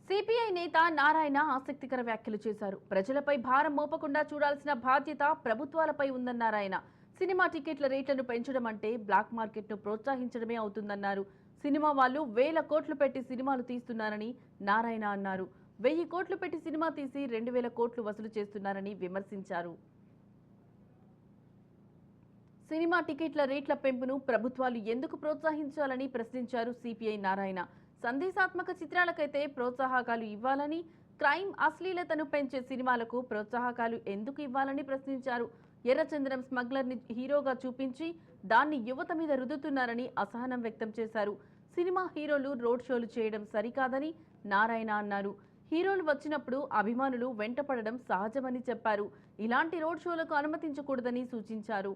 CPI నేత నారాయణ ఆసక్తికర వ్యాఖ్యలు చేశారు. ప్రజలపై భారం మోపకుండా చూడాల్సిన బాధ్యత ప్రభుత్వాలపై ఉందన్నారాయన. సినిమా టికెట్ల రేట్లను పెంచడం అంటే బ్లాక్ మార్కెట్ను ప్రోత్సహించడమే అవుతుందన్నారు. సినిమా వాళ్ళు 1000 కోట్లు పెట్టి సినిమాలు తీస్తున్నారని నారాయణ అన్నారు. 1000 కోట్లు పెట్టి సినిమా తీసి 2000 కోట్లు వసూలు చేస్తున్నారని విమర్శించారు. సినిమా టికెట్ల రేట్ల పెంపును ప్రభుత్వాలు ఎందుకు ప్రోత్సహించాలని ప్రశ్నించారు సిపిఐ నారాయణ. సందేశాత్మక చిత్రాలకైతే ప్రోత్సాహకాలు ఇవ్వాలని, క్రైమ్ అశ్లీలతను పెంచే సినిమాలకు ప్రోత్సాహకాలు ఎందుకు ఇవ్వాలని ప్రశ్నించారు. ఎర్రచంద్రం స్మగ్లర్ ని హీరోగా చూపించి దాన్ని యువత మీద రుద్దుతున్నారని అసహనం వ్యక్తం చేశారు. సినిమా హీరోలు రోడ్ షోలు చేయడం సరికాదని నారాయణ అన్నారు. హీరోలు వచ్చినప్పుడు అభిమానులు వెంటపడడం సహజమని చెప్పారు. ఇలాంటి రోడ్ షోలకు అనుమతించకూడదని సూచించారు.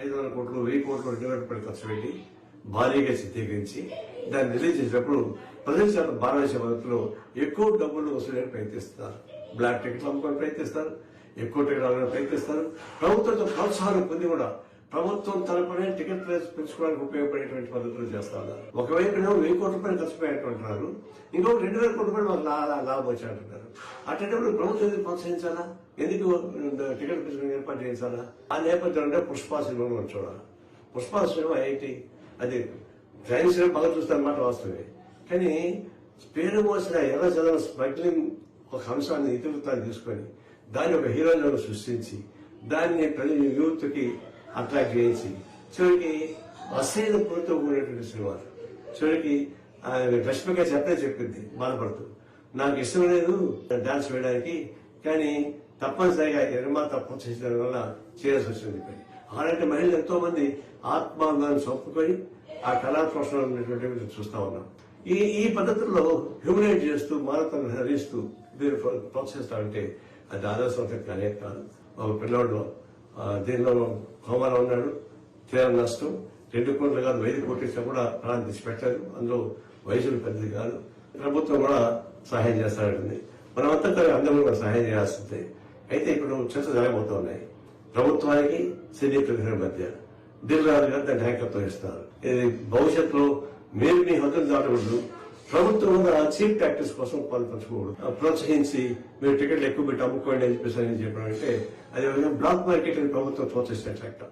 500 కోట్లు 1000 కోట్లు 2000 కోట్లు ఖర్చు పెట్టి భారీగా చిత్రీకరించి దాన్ని రిలీజ్ చేసినప్పుడు ప్రజల చేత భారతదేశ పద్ధతిలో ఎక్కువ డబ్బులు వసూలని ప్రయత్నిస్తారు. బ్లాక్ టికెట్లు అమ్ముకొని ప్రయత్నిస్తారు, ఎక్కువ టికెట్ అమ్మడానికి ప్రయత్నిస్తారు. ప్రభుత్వంతో ప్రోత్సాహం పొంది కూడా ప్రభుత్వం తరపునే టికెట్ ప్రైస్ పెంచుకోవడానికి ఉపయోగపడేటువంటి పద్ధతులు చేస్తా ఉన్నారు. ఒకవైపు 1000 కోట్ల రూపాయలు ఖర్చు పెట్టారంటున్నారు, ఇంకొక 2000 కోట్ల రూపాయలు మాకు లాభం వచ్చారంటున్నారు. అటువంటిప్పుడు ప్రభుత్వం ఎందుకు ప్రోత్సహించాలా, ఎందుకు టికెట్ పెంచుకుని ఏర్పాటు చేయించాలా? ఆ నేపథ్యంలో పుష్ప సినిమా మనం చూడాలి. పుష్ప సినిమా ఏంటి, అది క్రైమ్ సినిమా బాగా చూస్తారన్నమాట వాస్తవమే. కానీ పేరు మోసిన ఎర్రచంద్రం స్మగ్లింగ్ ఒక అంశాన్ని ఇతివృత్తాన్ని తీసుకొని దాన్ని ఒక హీరోయిన్ సృష్టించి దాన్ని ప్రజల యూత్ కి అట్రాక్ట్ చేయించి చివరికి అసైన పూర్తితో కూడినటువంటి సినిమాలు. చివరికి రష్మిక చెప్పింది బాధపడుతూ, నాకు ఇష్టం లేదు డాన్స్ వేయడానికి, కానీ తప్పనిసరిగా నిర్మాత ప్రోత్సహించడం వల్ల చేయాల్సి వచ్చింది. అలాంటి మహిళలు ఎంతో మంది ఆత్మాభిమానం చంపుకొని ఆ కళా పోషణ ఉన్నటువంటి చూస్తా ఉన్నాం. ఈ పద్ధతుల్లో హ్యూమినేట్ చేస్తూ మానవతను హరిస్తూ దీన్ని ప్రోత్సహిస్తామంటే అది ఆదర్శవంతం కానే కాదు. ఒక పిల్లవాడు దీనిలో కోమాలో ఉన్నాడు, తీరం నష్టం 2 కోట్లు కాదు 1000 కోట్లు ఇచ్చినా కూడా ప్రాణం తెచ్చిపెట్టారు. అందులో వయసులు పెద్దది కాదు. ప్రభుత్వం కూడా సహాయం చేస్తానంటుంది. మనమంతా అందరూ కూడా సహాయం చేయాల్సిందే. అయితే ఇప్పుడు చర్చ జరగబోతున్నాయి. ప్రభుత్వానికి సినీ ప్రతినిధుల మధ్య ఢిల్లీ గారు దాన్ని నాయకత్వం ఇస్తారు. ఇది భవిష్యత్తులో మీరు మీ హద్దులు దాటకూడదు, ప్రభుత్వం కూడా చీప్ ప్రాక్టీస్ కోసం పాల్పంచుకోకూడదు. ప్రోత్సహించి మీరు టికెట్లు ఎక్కువ పెట్టి అమ్ముకోండి అని చెప్పేసి చెప్పడం అంటే అది బ్లాక్ మార్కెట్ అని ప్రభుత్వం ప్రోత్సహించినట్లెక్క.